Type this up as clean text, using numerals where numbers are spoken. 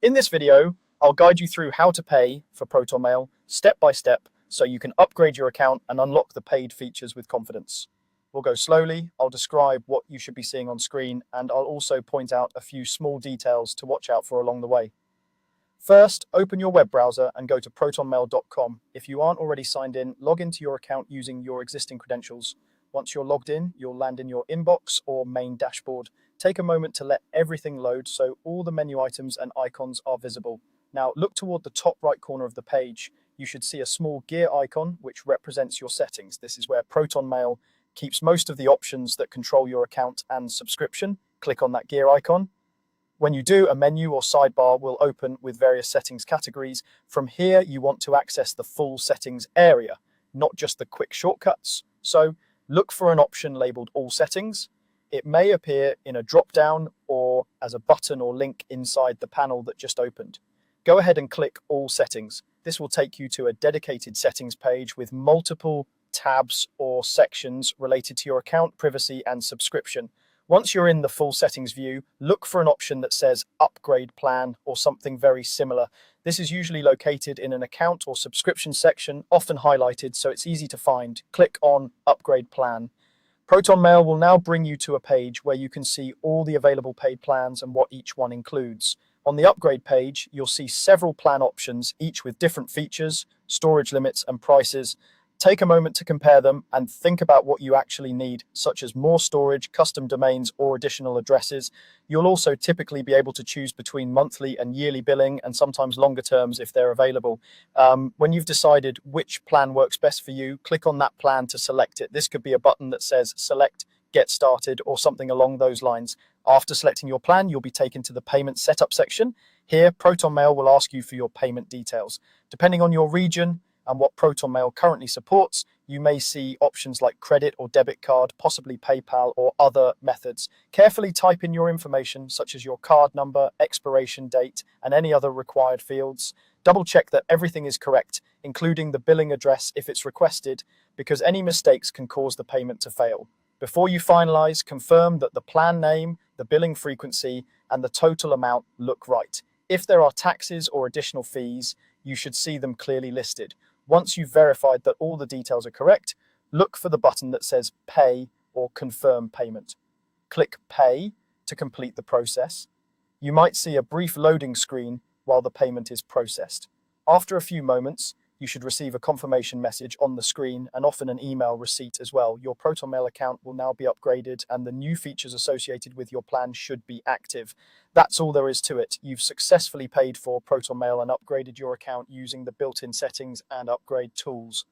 In this video, I'll guide you through how to pay for Protonmail step by step so you can upgrade your account and unlock the paid features with confidence. We'll go slowly, I'll describe what you should be seeing on screen, and I'll also point out a few small details to watch out for along the way. First, open your web browser and go to protonmail.com. If you aren't already signed in, log into your account using your existing credentials. Once you're logged in, you'll land in your inbox or main dashboard. Take a moment to let everything load so all the menu items and icons are visible. Now look toward the top right corner of the page. You should see a small gear icon which represents your settings. This is where Protonmail keeps most of the options that control your account and subscription. Click on that gear icon. When you do, a menu or sidebar will open with various settings categories. From here, you want to access the full settings area, not just the quick shortcuts. So look for an option labeled All Settings. It may appear in a drop-down or as a button or link inside the panel that just opened. Go ahead and click All Settings. This will take you to a dedicated settings page with multiple tabs or sections related to your account, privacy, and subscription. Once you're in the full settings view, look for an option that says Upgrade Plan or something very similar. This is usually located in an account or subscription section, often highlighted, so it's easy to find. Click on Upgrade Plan. Protonmail will now bring you to a page where you can see all the available paid plans and what each one includes. On the upgrade page, you'll see several plan options, each with different features, storage limits, and prices. Take a moment to compare them and think about what you actually need, such as more storage, custom domains, or additional addresses. You'll also typically be able to choose between monthly and yearly billing and sometimes longer terms if they're available. When you've decided which plan works best for you, click on that plan to select it. This could be a button that says Select, Get Started, or something along those lines. After selecting your plan, you'll be taken to the payment setup section. Here, Protonmail will ask you for your payment details. Depending on your region and what Protonmail currently supports, you may see options like credit or debit card, possibly PayPal or other methods. Carefully type in your information, such as your card number, expiration date, and any other required fields. Double check that everything is correct, including the billing address if it's requested, because any mistakes can cause the payment to fail. Before you finalize, confirm that the plan name, the billing frequency, and the total amount look right. If there are taxes or additional fees, you should see them clearly listed. Once you've verified that all the details are correct, look for the button that says Pay or Confirm Payment. Click Pay to complete the process. You might see a brief loading screen while the payment is processed. After a few moments, you should receive a confirmation message on the screen and often an email receipt as well. Your Protonmail account will now be upgraded and the new features associated with your plan should be active. That's all there is to it. You've successfully paid for Protonmail and upgraded your account using the built-in settings and upgrade tools.